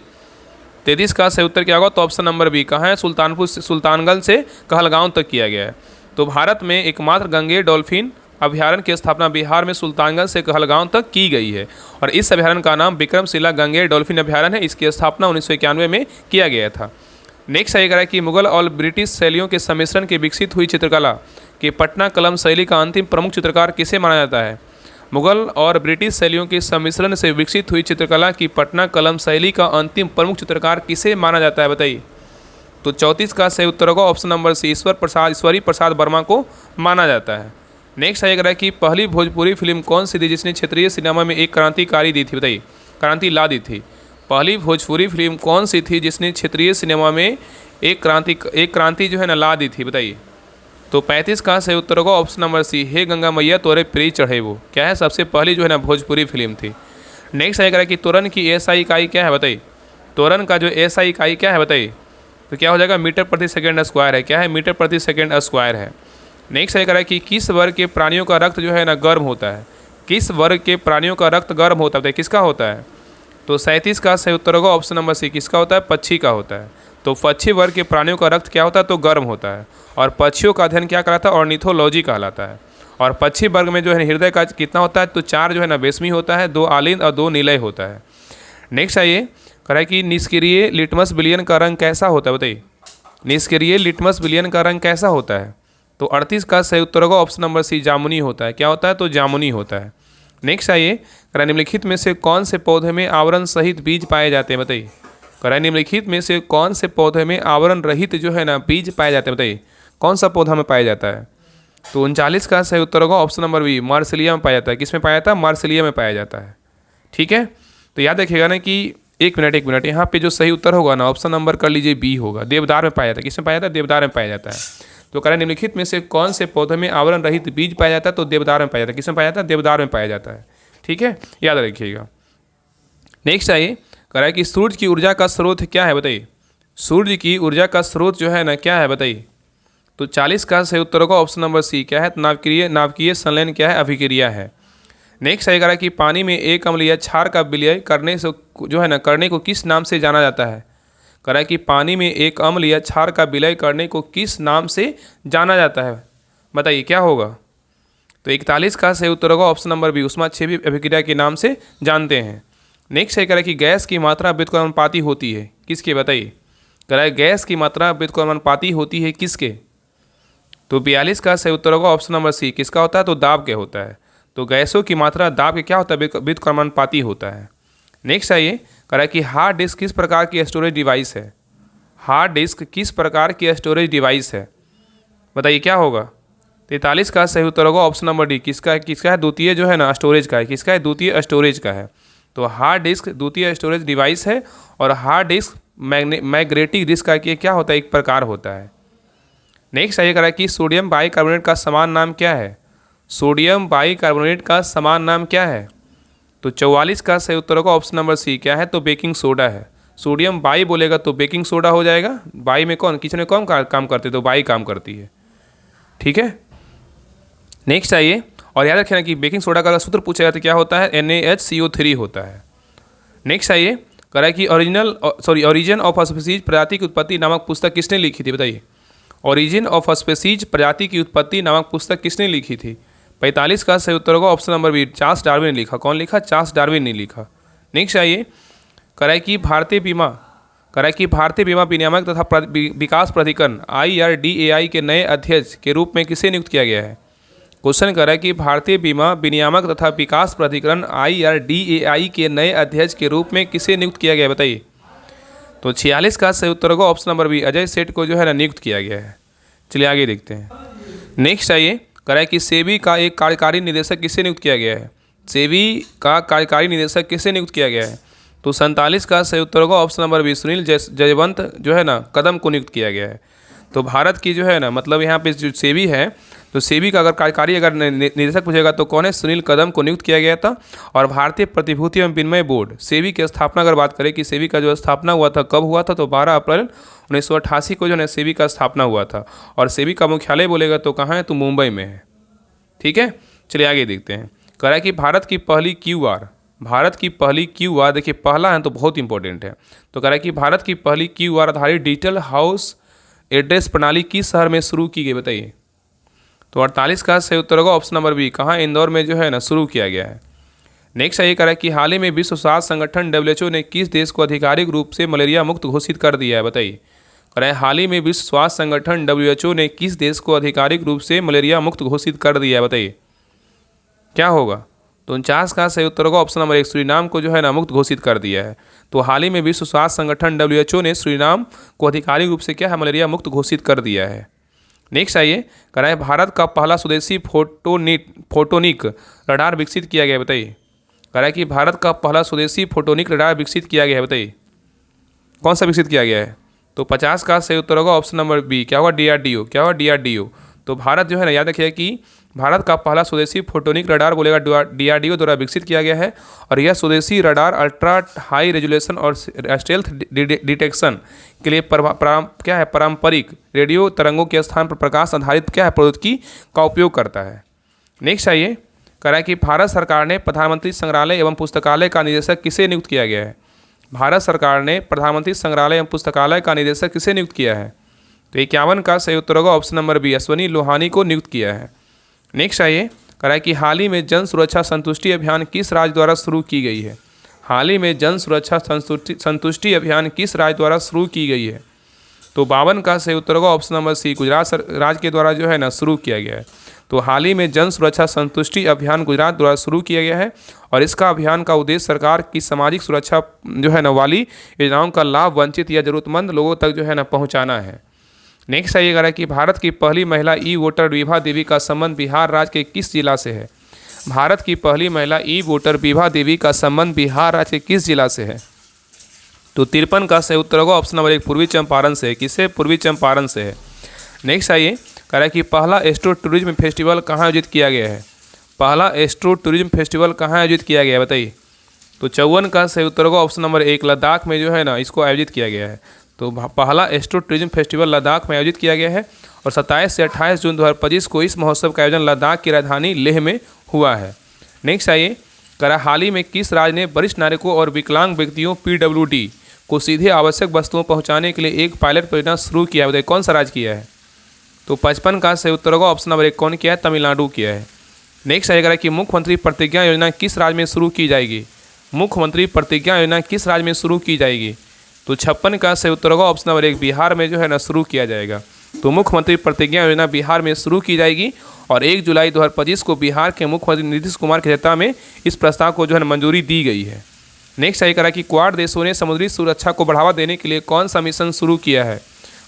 33 का सही उत्तर क्या होगा? तो ऑप्शन नंबर बी, कहाँ है? सुल्तानगंज से कहलगांव तक किया गया है। तो भारत में एकमात्र गंगेई डॉल्फिन अभ्यारण्य की स्थापना बिहार में सुल्तानगंज से कहलगांव तक की गई है और इस अभ्यारण्य का नाम विक्रमशिला गंगेई डॉल्फिन अभ्यारण्य है। इसकी स्थापना 1991 में किया गया था। नेक्स्ट ये कह रहा है कि मुगल और ब्रिटिश शैलियों के सम्मिश्रण के विकसित हुई चित्रकला के पटना कलम शैली का अंतिम प्रमुख चित्रकार किसे माना जाता है। मुगल और ब्रिटिश शैलियों के सम्मिश्रण से विकसित हुई चित्रकला की पटना कलम शैली का अंतिम प्रमुख चित्रकार किसे माना जाता है बताइए। तो 34 का सही उत्तर होगा ऑप्शन नंबर सी, ईश्वरी प्रसाद वर्मा को माना जाता है। नेक्स्ट ये कह रहा है कि पहली भोजपुरी फिल्म कौन सी थी जिसने क्षेत्रीय सिनेमा में एक क्रांतिकारी दी थी बताइए, क्रांति ला दी थी। पहली भोजपुरी फिल्म कौन सी थी जिसने क्षेत्रीय सिनेमा में एक क्रांति जो है ना ला दी थी बताइए। तो 35 का सही उत्तर होगा ऑप्शन नंबर सी, हे गंगा मैया तोरे प्री चढ़े वो, क्या है? सबसे पहली जो है ना भोजपुरी फिल्म थी। नेक्स्ट ये कह रहा है कि त्वरण की एसआई इकाई क्या है बताइए। त्वरण का जो एसआई इकाई क्या है बताइए। तो क्या हो जाएगा? मीटर प्रति सेकेंड स्क्वायर है। क्या है? मीटर प्रति सेकेंड स्क्वायर है। नेक्स्ट ये कह रहा है कि किस वर्ग के प्राणियों का रक्त जो है ना गर्म होता है। किस वर्ग के प्राणियों का रक्त गर्म होता है? किसका होता है? तो 37 का सही उत्तर होगा ऑप्शन नंबर सी, किसका होता है? पक्षी का होता है। तो पक्षी वर्ग के प्राणियों का रक्त क्या होता है? तो गर्म होता है। और पक्षियों का अध्ययन क्या कहलाता है? ऑर्निथोलॉजी कहलाता है। और पक्षी वर्ग में जो है हृदय का कितना होता है? तो 4 जो है ना बेसमी होता है, 2 आलिंद और 2 निलय होता है। नेक्स्ट आइए, कह रहा है कि निष्क्रिय लिटमस विलयन का रंग कैसा होता है बताइए। निष्क्रिय लिटमस विलयन का रंग कैसा होता है? तो 38 का सही उत्तर होगा ऑप्शन नंबर सी, जामुनी होता है। क्या होता है? तो जामुनी होता है। नेक्स्ट आइए, कह रहा है निम्नलिखित में से कौन से पौधे में आवरण सहित बीज पाए जाते हैं बताइए। कह रहा है निम्नलिखित में से कौन से पौधे में आवरण रहित जो है ना बीज पाए जाते हैं बताइए। कौन सा पौधा में पाया जाता है? तो 39 का सही उत्तर होगा ऑप्शन नंबर बी, मार्सिलिया में पाया जाता है। किस में पाया जाता है? मार्सिलिया में पाया जाता है। ठीक है, तो याद रखिएगा ना कि एक मिनट यहाँ पे जो सही उत्तर होगा ना ऑप्शन नंबर कर लीजिए बी होगा, देवदार में पाया जाता है। किस में पाया जाता है? देवदार में पाया जाता है। तो कह रहा है निम्नलिखित में से कौन से पौधे में आवरण रहित बीज पाया जाता है? तो देवदार में पाया जाता है। किस में पाया जाता है? देवदार में पाया जाता है। ठीक है, याद रखिएगा। नेक्स्ट आइए, कह रहा है कि सूर्य की ऊर्जा का स्रोत क्या है बताइए। सूर्य की ऊर्जा का स्रोत जो है ना क्या है बताइए। तो 40 का सही उत्तर होगा ऑप्शन नंबर सी, क्या है? नाभिकीय संलयन क्या है? अभिक्रिया है। नेक्स्ट आइए, कह रहा है कि पानी में एक अम्ल या क्षार का विलय करने से जो है ना करने को किस नाम से जाना जाता है। कह रहा है कि पानी में एक अम्ल या क्षार का विलय करने को किस नाम से जाना जाता है बताइए, क्या होगा? तो 41 का सही उत्तर होगा ऑप्शन नंबर बी, ऊष्माक्षेपी अभिक्रिया के नाम से जानते हैं। नेक्स्ट है कह रहा है कि गैस की मात्रा व्युत्क्रमानुपाती होती है किसके बताइए। कह रहा है गैस की मात्रा व्युत्क्रमानुपाती होती है किसके। तो 42 का सही उत्तर होगा ऑप्शन नंबर सी, किसका होता है? तो दाब के होता है। तो गैसों की मात्रा दाब के क्या होता है? व्युत्क्रमानुपाती होता है। नेक्स्ट आइए, कह रहा है कि हार्ड डिस्क किस प्रकार की स्टोरेज डिवाइस है। हार्ड डिस्क किस प्रकार की स्टोरेज डिवाइस है। बताइए क्या होगा। 43 का सही उत्तर होगा ऑप्शन नंबर डी। किसका है? द्वितीय जो है ना स्टोरेज का है। किसका है? द्वितीय स्टोरेज का है। तो हार्ड डिस्क द्वितीय स्टोरेज डिवाइस है, और हार्ड डिस्क मैग्नेटिक डिस्क का क्या होता है? एक प्रकार होता है। नेक्स्ट आइए करा कि सोडियम बाइकार्बोनेट का समान नाम क्या है? सोडियम बाइकार्बोनेट का समान नाम क्या है? तो 44 का सही उत्तर होगा ऑप्शन नंबर सी। क्या है? तो बेकिंग सोडा है। सोडियम बाई बोलेगा तो बेकिंग सोडा हो जाएगा। बाई में कौन, किचन में कौन काम करते? तो बाई काम करती है। ठीक है, नेक्स्ट आइए, और याद रखना कि बेकिंग सोडा का अगर सूत्र पूछेगा तो क्या होता है? NaHCO3 होता है। नेक्स्ट आइए करा कि ओरिजिन ऑफ स्पीसीज प्रजाति की उत्पत्ति नामक पुस्तक किसने लिखी थी? बताइए, ओरिजिन ऑफ स्पीसीज प्रजाति की उत्पत्ति नामक पुस्तक किसने लिखी थी? 45 का सही उत्तर होगा option number B, Charles Darwin ने लिखा। कौन लिखा? चार्ल्स डार्विन ने लिखा। नेक्स्ट आइए कराए कि भारतीय बीमा विनियामक तथा विकास प्राधिकरण IRDAI के नए अध्यक्ष के रूप में किसे नियुक्त किया गया है? क्वेश्चन करा कि भारतीय बीमा विनियामक तथा विकास प्राधिकरण IRDAI के नए अध्यक्ष के रूप में किसे नियुक्त किया गया है? बताइए। तो 46 का सही उत्तर होगा ऑप्शन नंबर बी, अजय सेठ को जो है ना नियुक्त किया गया है। चलिए आगे देखते हैं। नेक्स्ट आइए करा कि सेबी का एक कार्यकारी निदेशक किसे नियुक्त किया गया है? सेबी का कार्यकारी निदेशक किसे नियुक्त किया गया है? तो 47 का सही उत्तर होगा ऑप्शन नंबर बी, सुनील जयवंत जो है ना कदम को नियुक्त किया गया है। तो भारत की जो है ना मतलब यहाँ पे जो सेबी है, तो सेबी का अगर कार्यकारी निदेशक पूछेगा तो कौन है? सुनील कदम को नियुक्त किया गया था। और भारतीय प्रतिभूति एवं विनिमय बोर्ड सेबी की स्थापना अगर बात करें कि सेबी का जो स्थापना हुआ था कब हुआ था? तो 12 अप्रैल 1988 को जो है सेबी का स्थापना हुआ था। और सेबी का मुख्यालय बोलेगा तो कहाँ है? तो मुंबई में है। ठीक है, चलिए आगे देखते हैं। कह रहा है कि भारत की पहली QR, देखिए पहला है तो बहुत इंपॉर्टेंट है। तो कह रहा है कि भारत की पहली QR आधारित डिजिटल हाउस एड्रेस प्रणाली किस शहर में शुरू की गई? बताइए। तो 48 का सही उत्तर होगा ऑप्शन नंबर बी, कहाँ? इंदौर में जो है ना शुरू किया गया है। नेक्स्ट ये कह रहा है कि हाल ही में विश्व स्वास्थ्य संगठन WHO ने किस देश को आधिकारिक रूप से मलेरिया मुक्त घोषित कर दिया है? बताइए। कह रहा है हाल ही में विश्व स्वास्थ्य संगठन WHO ने किस देश को आधिकारिक रूप से मलेरिया मुक्त घोषित कर दिया है? बताइए क्या होगा। तो 49 का सही उत्तर होगा ऑप्शन नंबर एक, सूरीनाम को जो है ना मुक्त घोषित कर दिया है। तो हाल ही में विश्व स्वास्थ्य संगठन WHO ने सूरीनाम को आधिकारिक रूप से क्या है? मलेरिया मुक्त घोषित कर दिया है। नेक्स्ट आइए कह रहा है भारत का पहला स्वदेशी फोटोनिक रडार विकसित किया गया है। बताइए। कह रहा है कि भारत का पहला स्वदेशी फोटोनिक रडार विकसित किया गया है। बताइए कौन सा विकसित किया गया है? तो 50 का सही उत्तर होगा ऑप्शन नंबर बी, क्या होगा? DRDO। क्या होगा? DRDO। तो भारत जो है ना याद रखिए कि भारत का पहला स्वदेशी फोटोनिक रडार बोलेगा DRDO द्वारा विकसित किया गया है। और यह स्वदेशी रडार अल्ट्रा हाई रेजोल्यूशन और स्टेल्थ डिटेक्शन के लिए क्या है? पारंपरिक रेडियो तरंगों के स्थान पर प्रकाश आधारित क्या है? प्रौद्योगिकी का उपयोग करता है। नेक्स्ट आइए कह रहा है कि भारत सरकार ने प्रधानमंत्री संग्रहालय एवं पुस्तकालय का निदेशक किसे नियुक्त किया गया है? भारत सरकार ने प्रधानमंत्री संग्रहालय एवं पुस्तकालय का निदेशक किसे नियुक्त किया है? तो 51 का सही उत्तर होगा option number B, Ashwani Lohani को नियुक्त किया है। नेक्स्ट आइए कह रहा है कि हाल ही में जन सुरक्षा संतुष्टि अभियान किस राज्य द्वारा शुरू की गई है? हाल ही में जन सुरक्षा संतुष्टि अभियान किस राज्य द्वारा शुरू की गई है? तो 52 का सही उत्तर होगा ऑप्शन नंबर सी, गुजरात राज्य के द्वारा जो है ना शुरू किया गया है। तो हाल ही में जन सुरक्षा संतुष्टि अभियान गुजरात द्वारा शुरू किया गया है। और इसका अभियान का उद्देश्य सरकार की सामाजिक सुरक्षा जो है ना वाली योजनाओं का लाभ वंचित या जरूरतमंद लोगों तक जो है ना पहुँचाना है। नेक्स्ट आइए कह रहा है कि भारत की पहली महिला वोटर विभा देवी का संबंध बिहार राज्य के किस जिला से है? भारत की पहली महिला वोटर विभा देवी का संबंध बिहार राज्य के किस जिला से है? तो 53 का सही उत्तर होगा ऑप्शन नंबर एक, पूर्वी चंपारण से। किससे? पूर्वी चंपारण से है। नेक्स्ट आइए कह रहा है कि पहला एस्ट्रो टूरिज्म फेस्टिवल कहाँ आयोजित किया गया है? पहला एस्ट्रो टूरिज्म फेस्टिवल कहाँ आयोजित किया गया है? बताइए। तो 54 का सही उत्तर होगा ऑप्शन नंबर एक, लद्दाख में जो है ना इसको आयोजित किया गया है। तो पहला एस्ट्रो टूरिज्म फेस्टिवल लद्दाख में आयोजित किया गया है। और 27 से 28 जून 2025 को इस महोत्सव का आयोजन लद्दाख की राजधानी लेह में हुआ है। नेक्स्ट आइए कह रहा हाल ही में किस राज्य ने वरिष्ठ नागरिकों और विकलांग व्यक्तियों PWD को सीधे आवश्यक वस्तुओं पहुंचाने के लिए एक पायलट परियोजना शुरू किया है? बताइए कौन सा राज्य किया है? तो 55 का सही उत्तर होगा ऑप्शन नंबर एक, कौन किया है? तमिलनाडु किया है। नेक्स्ट आएगा कि मुख्यमंत्री प्रतिज्ञा योजना किस राज्य में शुरू की जाएगी? मुख्यमंत्री प्रतिज्ञा योजना किस राज्य में शुरू की जाएगी? तो 56 का सही उत्तर होगा ऑप्शन नंबर एक, बिहार में जो है ना शुरू किया जाएगा। तो मुख्यमंत्री प्रतिज्ञा योजना बिहार में शुरू की जाएगी। और 1 जुलाई 2025 को बिहार के मुख्यमंत्री नीतीश कुमार की अध्यक्षता में इस प्रस्ताव को जो है मंजूरी दी गई है। नेक्स्ट आइए करा कि क्वाड देशों ने समुद्री सुरक्षा को बढ़ावा देने के लिए कौन सा मिशन शुरू किया है?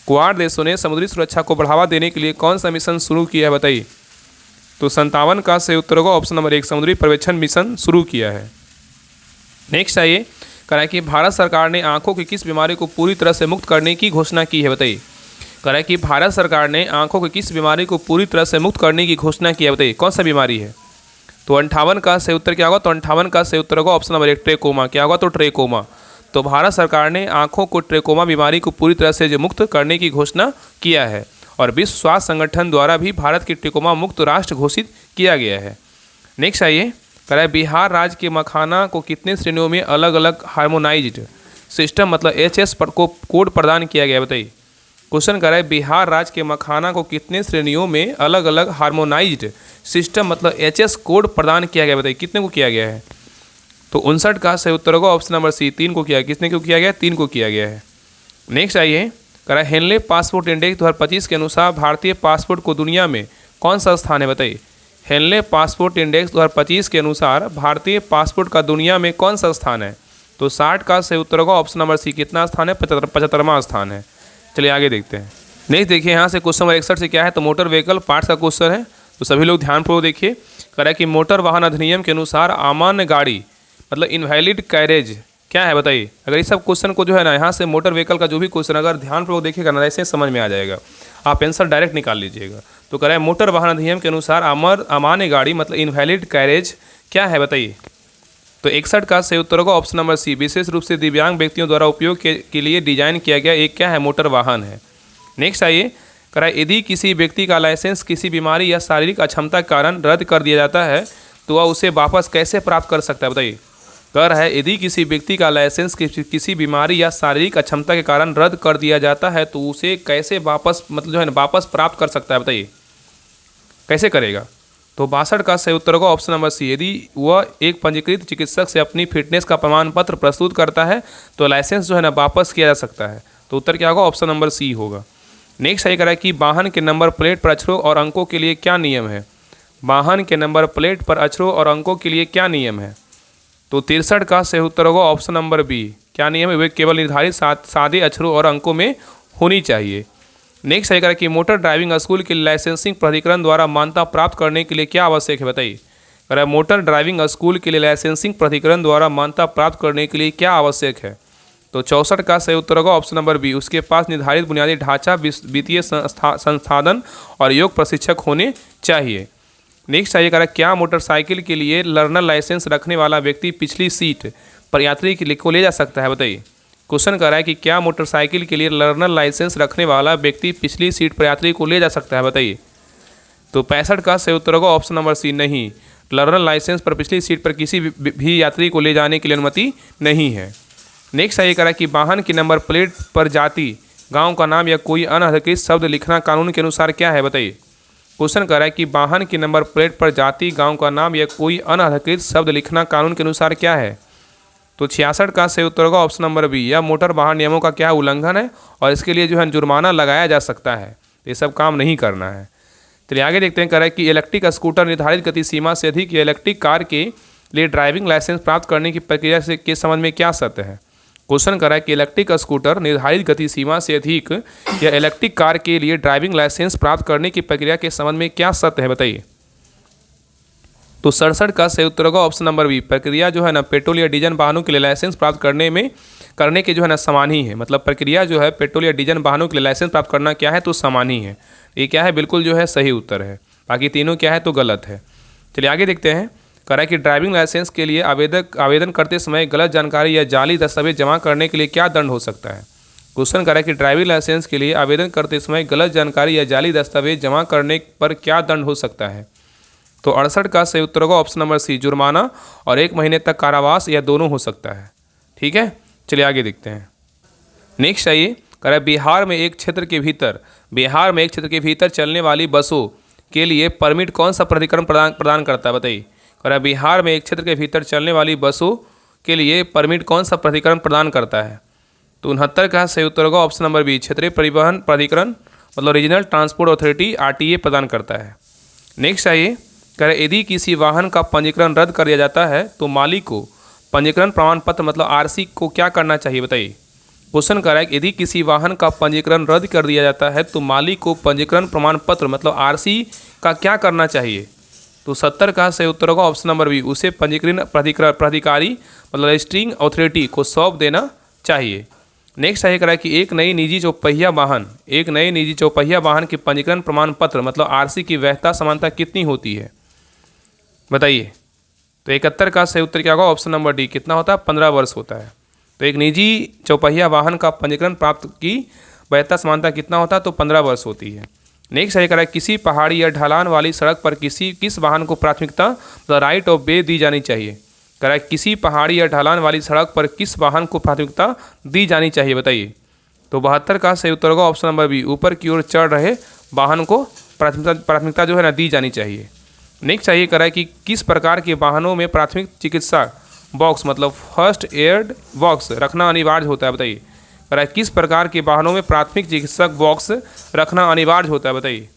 क्वाड देशों ने समुद्री सुरक्षा को बढ़ावा देने के लिए कौन सा मिशन शुरू किया है बताइए। तो 57 का सही उत्तर होगा ऑप्शन नंबर 1, समुद्री पर्यवेक्षण मिशन शुरू किया है। नेक्स्ट आइए, कह रहा है कि भारत सरकार ने आंखों की किस बीमारी को पूरी तरह से मुक्त करने की घोषणा की है बताइए। कह रहा है कि भारत सरकार ने आंखों की किस बीमारी को पूरी तरह से मुक्त करने की घोषणा की है बताइए, कौन सा बीमारी है। तो 58 का सही उत्तर क्या होगा। तो 58 का सही उत्तर होगा ऑप्शन नंबर 1, ट्रेकोमा। क्या होगा। तो ट्रेकोमा। तो भारत सरकार ने आंखों को ट्रेकोमा बीमारी को पूरी तरह से जो मुक्त करने की घोषणा किया है और विश्व स्वास्थ्य संगठन द्वारा भी भारत की ट्रेकोमा मुक्त राष्ट्र घोषित किया गया है। नेक्स्ट आइए, कह रहा है बिहार राज्य के मखाना को कितने श्रेणियों में अलग अलग हार्मोनाइज्ड सिस्टम मतलब HS पर को कोड प्रदान किया गया बताइए। क्वेश्चन कर रहा है बिहार राज्य के मखाना को कितने श्रेणियों में अलग अलग हार्मोनाइज्ड सिस्टम मतलब HS कोड प्रदान किया गया बताइए, कितने को किया गया है। तो 59 का सही उत्तर होगा ऑप्शन नंबर C, 3 को किया। किसने क्यों किया गया। 3 को किया गया है। नेक्स्ट आइए, कह रहा है हेनले पासपोर्ट इंडेक्स 2025 के अनुसार भारतीय पासपोर्ट को दुनिया में कौन सा स्थान है बताइए। हेनले पासपोर्ट इंडेक्स 2025 के अनुसार भारतीय पासपोर्ट का दुनिया में कौन सा स्थान है। तो 60 का सही उत्तर होगा ऑप्शन नंबर C, कितना स्थान है। 75वां स्थान है। चलिए आगे देखते हैं। नेक्स्ट देखिए यहाँ से क्वेश्चन नंबर 61 से क्या है। तो मोटर व्हीकल पार्ट्स का क्वेश्चन है, तो सभी लोग ध्यानपूर्वक देखिए। कह रहा है कि मोटर वाहन अधिनियम के अनुसार अमान्य गाड़ी मतलब इनवैलिड कैरेज क्या है बताइए। अगर इस सब क्वेश्चन को जो है ना यहाँ से मोटर व्हीकल का जो भी क्वेश्चन अगर ध्यानपूर्वक देखिएगा ना ऐसे समझ में आ जाएगा, आप आंसर डायरेक्ट निकाल लीजिएगा। तो कह रहा है मोटर वाहन अधिनियम के अनुसार अमान्य गाड़ी मतलब इनवैलिड कैरेज क्या है बताइए। तो 61 का सही उत्तर होगा ऑप्शन नंबर C, विशेष रूप से दिव्यांग व्यक्तियों द्वारा उपयोग के लिए डिजाइन किया गया एक क्या है मोटर वाहन है। नेक्स्ट आइए, कह रहा है यदि किसी व्यक्ति का लाइसेंस किसी बीमारी या शारीरिक अक्षमता के कारण रद्द कर दिया जाता है तो वह उसे वापस कैसे प्राप्त कर सकता है बताइए। कह रहा है यदि किसी व्यक्ति का लाइसेंस किसी बीमारी या शारीरिक अक्षमता के कारण रद्द कर दिया जाता है तो उसे कैसे वापस मतलब जो है ना वापस प्राप्त कर सकता है बताइए, कैसे करेगा। तो 62 का सही उत्तर होगा ऑप्शन नंबर C, यदि वह एक पंजीकृत चिकित्सक से अपनी फिटनेस का प्रमाण पत्र प्रस्तुत करता है तो लाइसेंस जो है ना वापस किया जा सकता है। तो उत्तर क्या होगा। ऑप्शन नंबर C होगा। नेक्स्ट सही कह रहा है कि वाहन के नंबर प्लेट पर अक्षरों और अंकों के लिए क्या नियम है। वाहन के नंबर प्लेट पर अक्षरों और अंकों के लिए क्या नियम है। तो 63 का सही उत्तर होगा ऑप्शन नंबर B, क्या नियम है। वे केवल निर्धारित सादे अक्षरों और अंकों में होनी चाहिए। नेक्स्ट सही कह रहा है कि मोटर ड्राइविंग स्कूल के लाइसेंसिंग प्राधिकरण द्वारा मान्यता प्राप्त करने के लिए क्या आवश्यक है बताइए। कह रहा है मोटर ड्राइविंग स्कूल के लिए लाइसेंसिंग प्राधिकरण द्वारा मान्यता प्राप्त करने के लिए क्या आवश्यक है। तो 64 का सही उत्तर होगा ऑप्शन नंबर B, उसके पास निर्धारित बुनियादी ढांचा, वित्तीय संसाधन और योग प्रशिक्षक होने चाहिए। नेक्स्ट आइए, कह रहा है क्या मोटरसाइकिल के लिए लर्नर लाइसेंस रखने वाला व्यक्ति पिछली सीट पर यात्री को ले जा सकता है बताइए। क्वेश्चन कर रहा है कि क्या मोटरसाइकिल के लिए लर्नर लाइसेंस रखने वाला व्यक्ति पिछली सीट पर यात्री को ले जा सकता है बताइए। तो 65 का सही उत्तर होगा ऑप्शन नंबर C, नहीं। लर्नर लाइसेंस पर पिछली सीट पर किसी भी यात्री को ले जाने के लिए अनुमति नहीं है। नेक्स्ट आइए, कह रहा है कि वाहन की नंबर प्लेट पर जाति, गाँव का नाम या कोई अनधिकृत शब्द लिखना कानून के अनुसार क्या है बताइए। क्वेश्चन कर रहा है कि वाहन की नंबर प्लेट पर जाति, गांव का नाम या कोई अनधिकृत शब्द लिखना कानून के अनुसार क्या है। तो 66 का सही उत्तर होगा ऑप्शन नंबर B, यह मोटर वाहन नियमों का क्या उल्लंघन है और इसके लिए जो है जुर्माना लगाया जा सकता है। ये सब काम नहीं करना है। चलिए आगे देखते हैं। कह रहा है कि इलेक्ट्रिक स्कूटर निर्धारित गति सीमा से अधिक या इलेक्ट्रिक कार के लिए ड्राइविंग लाइसेंस प्राप्त करने की प्रक्रिया से के संबंध में क्या शर्त है। क्वेश्चन कर रहा है कि इलेक्ट्रिक स्कूटर निर्धारित गति सीमा से अधिक या इलेक्ट्रिक कार के लिए ड्राइविंग लाइसेंस प्राप्त करने की प्रक्रिया के संबंध में क्या शर्त है बताइए। तो 67 का सही उत्तर होगा ऑप्शन नंबर B, प्रक्रिया जो है ना पेट्रोल या डीजल वाहनों के लिए लाइसेंस प्राप्त करने के जो है ना समान ही है। मतलब प्रक्रिया जो है पेट्रोल या डीजल वाहनों के लिए लाइसेंस प्राप्त करना क्या है तो समान ही है। ये क्या है बिल्कुल जो है सही उत्तर है, बाकी तीनों क्या है तो गलत है। चलिए आगे देखते हैं। कह रहा है कि ड्राइविंग लाइसेंस के लिए आवेदन करते समय गलत जानकारी या जाली दस्तावेज जमा करने के लिए क्या दंड हो सकता है। क्वेश्चन कर रहा है कि ड्राइविंग लाइसेंस के लिए आवेदन करते समय गलत जानकारी या जाली दस्तावेज जमा करने पर क्या दंड हो सकता है। तो 68 का सही उत्तर होगा ऑप्शन नंबर C, जुर्माना और 1 महीने तक कारावास या दोनों हो सकता है। ठीक है, चलिए आगे देखते हैं। नेक्स्ट आइए, कह रहा है बिहार में एक क्षेत्र के भीतर चलने वाली बसों के लिए परमिट कौन सा प्राधिकरण प्रदान करता है बताइए। कह रहा है बिहार में एक क्षेत्र के भीतर चलने वाली बसों के लिए परमिट कौन सा प्राधिकरण प्रदान करता है। तो 69 का सही उत्तर होगा ऑप्शन नंबर B, क्षेत्रीय परिवहन प्राधिकरण मतलब रीजनल ट्रांसपोर्ट अथॉरिटी RTA प्रदान करता है। नेक्स्ट आइए, कह रहे यदि किसी वाहन का पंजीकरण रद्द कर दिया जाता है तो मालिक को पंजीकरण प्रमाण पत्र मतलब RC को क्या करना चाहिए बताइए। क्वेश्चन कह रहा है कि यदि किसी वाहन का पंजीकरण रद्द कर दिया जाता है तो मालिक को पंजीकरण प्रमाण पत्र मतलब आरसी का क्या करना चाहिए। तो 70 का सही उत्तर होगा ऑप्शन नंबर बी, उसे पंजीकरण प्राधिकारी मतलब रजिस्ट्रिंग अथॉरिटी को सौंप देना चाहिए। नेक्स्ट है कह रहा है कि एक नई निजी चौपहिया वाहन के पंजीकरण प्रमाण पत्र मतलब आरसी की वैधता समानता कितनी होती है बताइए। तो 71 का सही उत्तर क्या होगा ऑप्शन नंबर डी, कितना होता है 15 वर्ष होता है। तो एक निजी चौपहिया वाहन का पंजीकरण प्राप्त की वैधता समानता कितना होता है तो 15 वर्ष होती है। नेक्स्ट है कह रहा है किसी पहाड़ी या ढलान वाली सड़क पर किस वाहन को प्राथमिकता मतलब राइट ऑफ वे दी जानी चाहिए। कह रहा है किसी पहाड़ी या ढलान वाली सड़क पर किस वाहन को प्राथमिकता दी जानी चाहिए बताइए। तो 72 का सही उत्तर होगा ऑप्शन नंबर बी, ऊपर की ओर चढ़ रहे वाहन को प्राथमिकता जो है ना दी जानी चाहिए। नेक्स्ट चाहिए कह रहा है कि किस प्रकार के वाहनों में प्राथमिक चिकित्सा बॉक्स मतलब फर्स्ट एड बॉक्स रखना अनिवार्य होता है बताइए। कह रहा है किस प्रकार के वाहनों में प्राथमिक चिकित्सक बॉक्स रखना अनिवार्य होता है बताइए।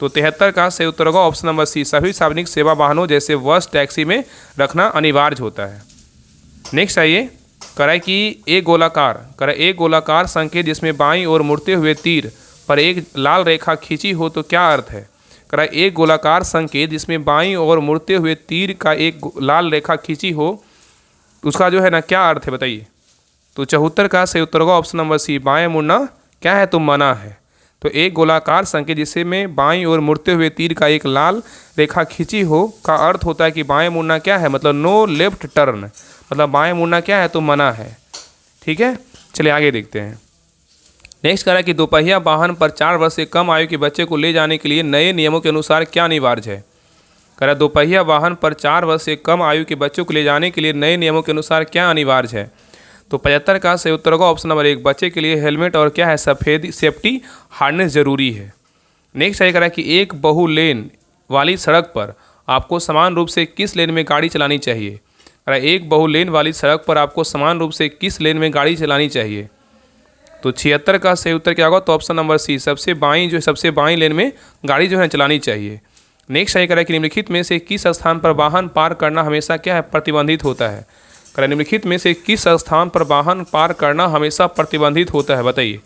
तो 73 का सही उत्तर होगा ऑप्शन नंबर सी, सभी सार्वजनिक सेवा वाहनों जैसे बस टैक्सी में रखना अनिवार्य होता है। नेक्स्ट आइए कह रहा है कि एक गोलाकार संकेत जिसमें बाईं ओर मुड़ते हुए तीर पर एक लाल रेखा खींची हो तो क्या अर्थ है। कह रहा है एक गोलाकार संकेत जिसमें बाईं ओर मुड़ते हुए तीर का एक लाल रेखा खींची हो उसका जो है ना क्या अर्थ है बताइए। तो 74 का सही उत्तर होगा ऑप्शन नंबर सी, बाएं मुड़ना क्या है तो मना है। तो एक गोलाकार संकेत जिसमें बाईं ओर मुड़ते हुए तीर का एक लाल रेखा खींची हो का अर्थ होता है कि बाएं मुड़ना क्या है मतलब नो लेफ्ट टर्न, मतलब बाएं मुड़ना क्या है तो मना है। ठीक है, चलिए आगे देखते हैं। नेक्स्ट कह रहा है कि दोपहिया वाहन पर 4 वर्ष से कम आयु के बच्चे को ले जाने के लिए नए नियमों के अनुसार क्या अनिवार्य है। कह रहा है दोपहिया वाहन पर 4 वर्ष से कम आयु के बच्चों को ले जाने के लिए नए नियमों के अनुसार क्या अनिवार्य है। तो 75 का सही उत्तर होगा ऑप्शन नंबर 1, बच्चे के लिए हेलमेट और क्या है सफ़ेद सेफ्टी हार्नेस जरूरी है। नेक्स्ट है कह रहा है कि एक बहु लेन वाली सड़क पर आपको समान रूप से किस लेन में गाड़ी चलानी चाहिए। कह रहा है एक बहु लेन वाली सड़क पर आपको समान रूप से किस लेन में गाड़ी चलानी चाहिए। तो 76 का सही उत्तर क्या होगा तो ऑप्शन नंबर सी, सबसे बाईं लेन में गाड़ी जो है चलानी चाहिए। नेक्स्ट है कह रहा है कि निम्नलिखित में से किस स्थान पर वाहन पार करना हमेशा क्या है प्रतिबंधित होता है। कह रहा है निम्नलिखित में से किस स्थान पर वाहन पार करना हमेशा प्रतिबंधित होता है बताइए।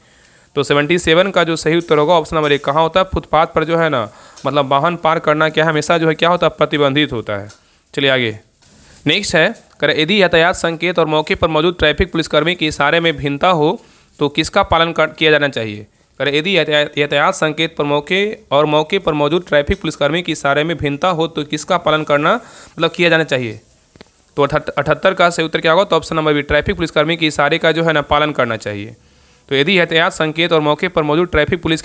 तो 77 का जो सही उत्तर होगा ऑप्शन नंबर 1, कहाँ होता है फुटपाथ पर जो है ना मतलब वाहन पार करना क्या हमेशा जो है क्या होता है प्रतिबंधित होता है। चलिए आगे नेक्स्ट है कह रहा है यदि यातायात संकेत और मौके पर मौजूद ट्रैफिक पुलिसकर्मी के इशारे में भिन्नता हो तो किसका पालन किया जाना चाहिए। कह रहे यदि यातायात संकेत पर मौके पर मौजूद ट्रैफिक पुलिसकर्मी के इशारे में भिन्नता हो तो किसका पालन करना मतलब किया जाना चाहिए। तो 78 का सही उत्तर क्या होगा तो ऑप्शन नंबर बी, ट्रैफिक पुलिसकर्मी के इशारे का जो है ना पालन करना चाहिए। तो यदि यातायात संकेत और मौके पर मौजूद ट्रैफिक पुलिस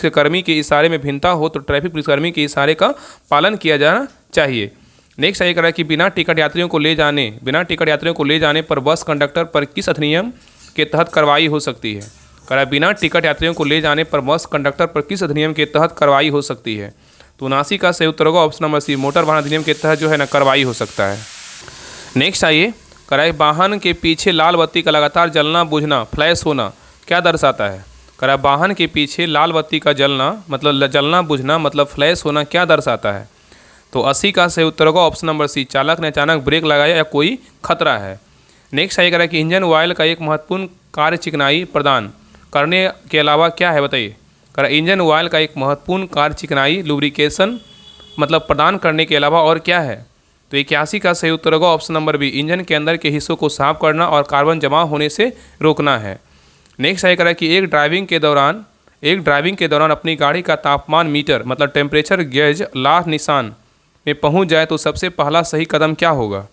के कर्मी के इशारे में भिन्नता हो तो ट्रैफिक पुलिसकर्मी के इशारे का पालन किया जाना चाहिए। नेक्स्ट ये कह रहा है कि बिना टिकट यात्रियों को ले जाने पर बस कंडक्टर पर किस अधिनियम के तहत कार्रवाई हो सकती है। कह रहा है बिना टिकट यात्रियों को ले जाने पर बस कंडक्टर पर किस अधिनियम के तहत कार्रवाई हो सकती है। तो 79 का सही उत्तर होगा ऑप्शन नंबर सी, मोटर वाहन अधिनियम के तहत जो है ना कार्रवाई हो सकता है। नेक्स्ट आइए कह रहा है वाहन के पीछे लाल बत्ती का लगातार जलना बुझना फ्लैश होना क्या दर्शाता है। कह रहा है वाहन के पीछे लाल बत्ती का जलना बुझना मतलब फ्लैश होना क्या दर्शाता है। तो 80 का सही उत्तर होगा ऑप्शन नंबर सी, चालक ने अचानक ब्रेक लगाया या कोई खतरा है। नेक्स्ट है कह रहा है कि इंजन ऑयल का एक महत्वपूर्ण कार्य चिकनाई प्रदान करने के अलावा क्या है बताइए। कह रहा है इंजन ऑयल का एक महत्वपूर्ण कार्य चिकनाई लुब्रिकेशन मतलब प्रदान करने के अलावा और क्या है। तो 81 का सही उत्तर होगा ऑप्शन नंबर बी, इंजन के अंदर के हिस्सों को साफ करना और कार्बन जमा होने से रोकना है। नेक्स्ट है कह रहा है कि एक ड्राइविंग के दौरान अपनी गाड़ी का तापमान मीटर मतलब टेम्परेचर गेज लाल निशान में पहुंच जाए तो सबसे पहला सही कदम क्या होगा।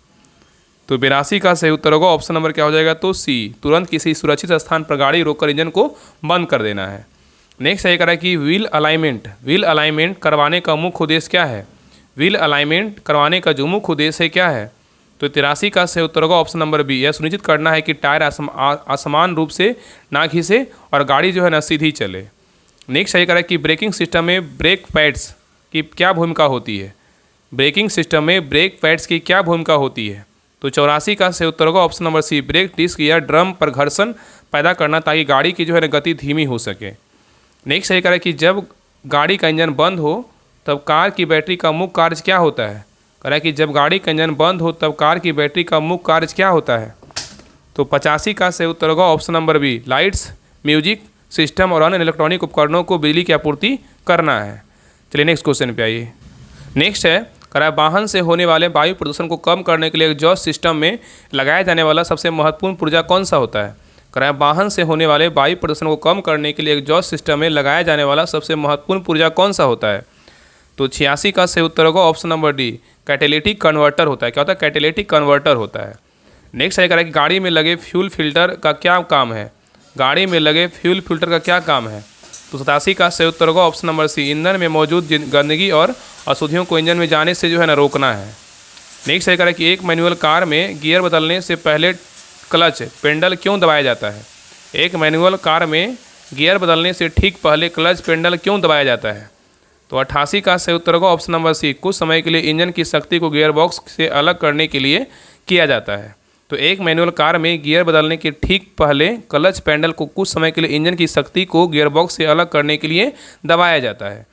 तो 82 का सही उत्तर होगा ऑप्शन नंबर क्या हो जाएगा तो सी, तुरंत किसी सुरक्षित स्थान पर गाड़ी रोककर इंजन को बंद कर देना है। नेक्स्ट है कह रहा है कि व्हील अलाइनमेंट करवाने का मुख्य उद्देश्य क्या है। व्हील अलाइनमेंट करवाने का जो मुख्य उद्देश्य है क्या है। तो 83 का सही उत्तर होगा ऑप्शन नंबर बी, यह सुनिश्चित करना है कि टायर असमान रूप से ना घिसे और गाड़ी जो है ना सीधी चले। नेक्स्ट है कह रहा है कि ब्रेकिंग सिस्टम में ब्रेक पैड्स की क्या भूमिका होती है। ब्रेकिंग सिस्टम में ब्रेक पैड्स की क्या भूमिका होती है। तो 84 का सही उत्तर होगा option number C, brake disc या ड्रम पर घर्षण पैदा करना ताकि गाड़ी की जो है ना गति धीमी हो सके। नेक्स्ट है कह रहा है कि जब गाड़ी का इंजन बंद हो तब कार की बैटरी का मुख्य कार्य क्या होता है। कह रहा है कि जब गाड़ी का इंजन बंद हो तब कार की बैटरी का मुख्य कार्य क्या होता है। तो 85 का सही उत्तर होगा option number B, lights, music system और अन्य इलेक्ट्रॉनिक उपकरणों को बिजली की आपूर्ति करना है। चलिए नेक्स्ट क्वेश्चन पे आइए। नेक्स्ट है करा वाहन से होने वाले वायु प्रदूषण को कम करने के लिए एग्जॉस्ट सिस्टम में लगाया जाने वाला सबसे महत्वपूर्ण पुर्जा कौन सा होता है? करा वाहन से होने वाले वायु प्रदूषण को कम करने के लिए एग्जॉस्ट सिस्टम में लगाया जाने वाला सबसे महत्वपूर्ण पुर्जा कौन सा होता है? तो 86 का सही उत्तर होगा option number D, catalytic converter होता है। क्या होता है? कैटेलिटिक कन्वर्टर होता है। नेक्स्ट है कि गाड़ी में लगे फ्यूल फिल्टर का क्या काम है? गाड़ी में लगे फ्यूल फिल्टर का क्या काम है? तो 87 का सही उत्तर होगा ऑप्शन नंबर सी, ईंधन में मौजूद गंदगी और अशुद्धियों को इंजन में जाने से जो है ना रोकना है। नेक्स्ट है कि एक मैनुअल कार में गियर बदलने से पहले क्लच पेंडल क्यों दबाया जाता है? एक मैनुअल कार में गियर बदलने से ठीक पहले क्लच पेंडल क्यों दबाया जाता है? तो 88 का सही उत्तर होगा ऑप्शन नंबर सी, कुछ समय के लिए इंजन की शक्ति को गियर बॉक्स से अलग करने के लिए किया जाता है। तो एक मैनुअल कार में गियर बदलने के ठीक पहले क्लच पेंडल को कुछ समय के लिए इंजन की शक्ति को गियर बॉक्स से अलग करने के लिए दबाया जाता है।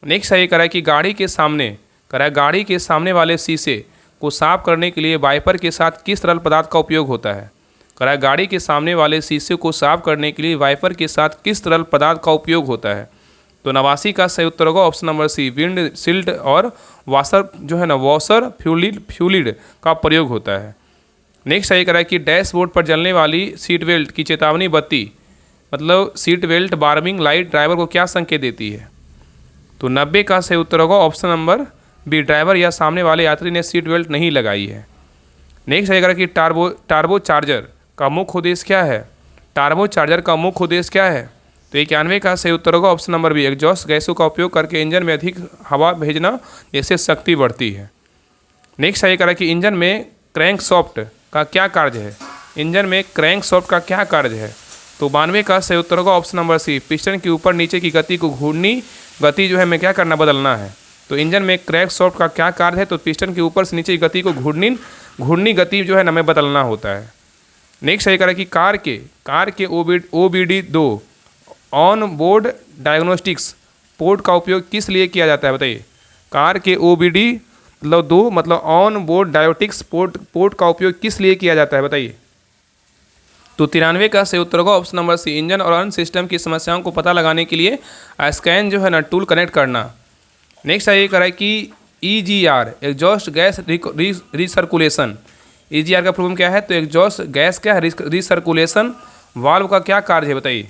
नेक्स्ट है करा कि गाड़ी के सामने वाले शीशे को साफ करने के लिए वाइपर के साथ किस तरल पदार्थ का उपयोग होता है? करा गाड़ी के सामने वाले शीशे को साफ करने के लिए वाइपर के साथ किस तरल पदार्थ का उपयोग होता है? तो 89 का सही उत्तर होगा option number C, windshield और वॉशर फ्लूइड का प्रयोग होता है। नेक्स्ट है करा कि डैशबोर्ड पर जलने वाली सीट बेल्ट की चेतावनी बत्ती मतलब seat belt warning light driver को क्या संकेत देती है? तो 90 का सही उत्तर होगा ऑप्शन नंबर बी, ड्राइवर या सामने वाले यात्री ने सीट बेल्ट नहीं लगाई है। नेक्स्ट है कि टार्बो चार्जर का मुख्य उद्देश्य क्या है? टार्बो चार्जर का मुख्य उद्देश्य क्या है? तो 91 का सही उत्तर होगा ऑप्शन नंबर बी, एग्जॉस्ट गैसों का उपयोग करके इंजन में अधिक हवा भेजना, जिससे शक्ति बढ़ती है। नेक्स्ट है कि इंजन में क्रैंकशाफ्ट का क्या कार्य है? इंजन में क्रैंकशाफ्ट का क्या कार्य है? तो 92 का सही उत्तर होगा ऑप्शन नंबर सी, पिस्टन की ऊपर नीचे की गति को घूर्णी गति में क्या करना, बदलना है। तो इंजन में क्रैंकशाफ्ट का क्या कार्य है? तो पिस्टन के ऊपर से नीचे की गति को घूर्णी गति में बदलना होता है। नेक्स्ट है कि कार के OBD 2 on board diagnostics port का उपयोग किस लिए किया जाता है? बताइए। कार के OBD 2 मतलब ऑन बोर्ड डायोटिक्स पोर्ट का उपयोग किस लिए किया जाता है? बताइए। तो 93 का सही उत्तर होगा ऑप्शन नंबर सी, इंजन और अन्य सिस्टम की समस्याओं को पता लगाने के लिए स्कैन टूल कनेक्ट करना। नेक्स्ट है ये कि EGR exhaust gas recirculation, EGR का फुल फॉर्म क्या है? तो एग्जॉस्ट गैस क्या है? रिसर्कुलेशन वाल्व का क्या कार्य है? बताइए।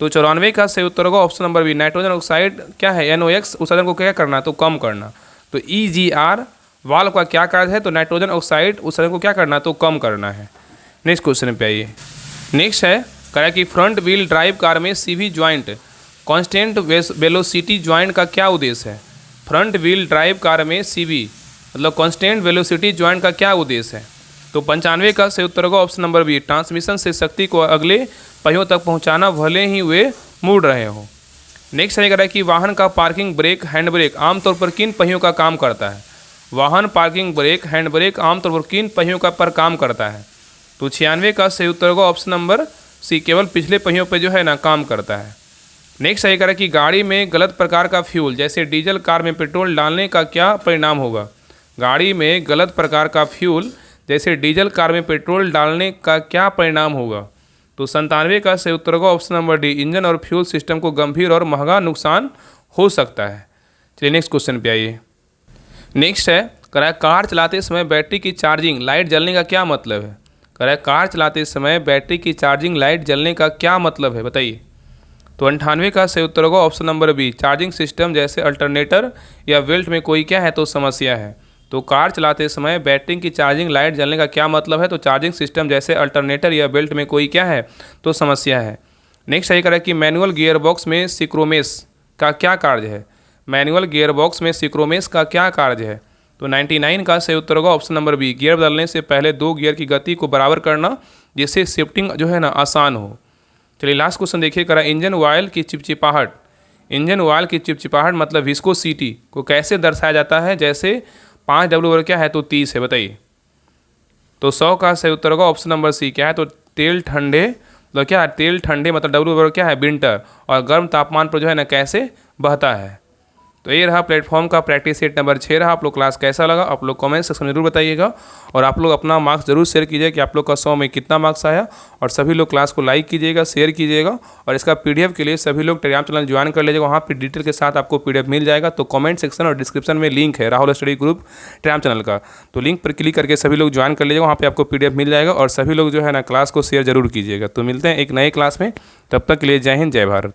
तो 94 का सही उत्तर होगा option number B, nitrogen oxide क्या है? NOx उत्सर्जन को क्या करना? तो कम करना। तो EGR वाल्व का क्या कार्य है? तो नाइट्रोजन ऑक्साइड उत्सर्जन को क्या करना? तो कम करना है। नेक्स्ट क्वेश्चन पे आइए। नेक्स्ट है कहा कि फ्रंट व्हील ड्राइव कार में CV joint constant velocity joint का क्या उद्देश्य है? फ्रंट व्हील ड्राइव कार में CV मतलब कांस्टेंट वेलोसिटी ज्वाइंट का क्या उद्देश्य है? तो 95 का सही उत्तर होगा ऑप्शन नंबर बी, ट्रांसमिशन से शक्ति को अगले पहियों तक पहुंचाना भले ही वे मुड़ रहे हों। नेक्स्ट है कि वाहन का पार्किंग ब्रेक हैंड ब्रेक आमतौर पर किन पहियों का काम करता है? वाहन पार्किंग ब्रेक हैंड ब्रेक आमतौर पर किन पहियों का पर काम करता है? तो 96 का सही उत्तर होगा ऑप्शन नंबर सी, केवल पिछले पहियों पर काम करता है। नेक्स्ट है कि गाड़ी में गलत प्रकार का फ्यूल जैसे डीजल कार में पेट्रोल डालने का क्या परिणाम होगा? गाड़ी में गलत प्रकार का फ्यूल जैसे डीजल कार में पेट्रोल डालने का क्या परिणाम होगा? तो 97 का सही उत्तर होगा ऑप्शन नंबर डी, इंजन और फ्यूल सिस्टम को गंभीर और महंगा नुकसान हो सकता है। चलिए नेक्स्ट क्वेश्चन पे आइए। नेक्स्ट है कार चलाते समय बैटरी की चार्जिंग लाइट जलने का क्या मतलब है? कार चलाते समय बैटरी की चार्जिंग लाइट जलने का क्या मतलब है? बताइए। तो 98 का सही उत्तर होगा option number B, charging system जैसे अल्टरनेटर या बेल्ट में कोई क्या है? तो समस्या है। तो कार चलाते समय बैटरी की चार्जिंग लाइट जलने का क्या मतलब है? तो चार्जिंग सिस्टम जैसे अल्टरनेटर या बेल्ट में कोई क्या है? तो समस्या है। नेक्स्ट सही करें कि मैनुअल गियर बॉक्स में सिक्रोमेस का क्या कार्य है? मैनुअल गियर बॉक्स में सिक्रोमेस का क्या कार्य है? तो 99 का सही उत्तर होगा ऑप्शन नंबर बी, गियर बदलने से पहले 2 गियर की गति को बराबर करना, जिससे शिफ्टिंग आसान हो। चलिए लास्ट क्वेश्चन देखिए। इंजन ऑयल की चिपचिपाहट, इंजन ऑयल की चिपचिपाहट मतलब विस्कोसिटी को कैसे दर्शाया जाता है? जैसे 5W क्या है? तो 30 है। बताइए। तो 100 का सही उत्तर होगा ऑप्शन नंबर सी, क्या है? तो तेल ठंडे मतलब क्या है? तेल ठंडे मतलब W क्या है? विंटर, और गर्म तापमान पर कैसे बहता है। तो ये रहा प्लेटफॉर्म का प्रैक्टिस सेट नंबर 6 रहा। आप लोग क्लास कैसा लगा आप लोग कमेंट सेक्शन में जरूर बताइएगा, और आप लोग अपना मार्क्स जरूर शेयर कीजिए कि आप लोग का 100 में कितना मार्क्स आया। और सभी लोग क्लास को लाइक कीजिएगा, शेयर कीजिएगा, और इसका पीडीएफ के लिए सभी लोग टेलीग्राम चैनल ज्वाइन कर लीजिएगा। वहाँ पर डिटेल के साथ आपको पीडीएफ मिल जाएगा। तो कमेंट सेक्शन और डिस्क्रिप्शन में लिंक है Rahul study group Telegram channel का, तो लिंक पर क्लिक करके सभी लोग ज्वाइन कर लीजिएगा। वहाँ पे आपको पीडीएफ मिल जाएगा, और सभी लोग जो है ना क्लास को शेयर जरूर कीजिएगा। तो मिलते हैं एक नए क्लास में, तब तक के लिए जय हिंद जय भारत।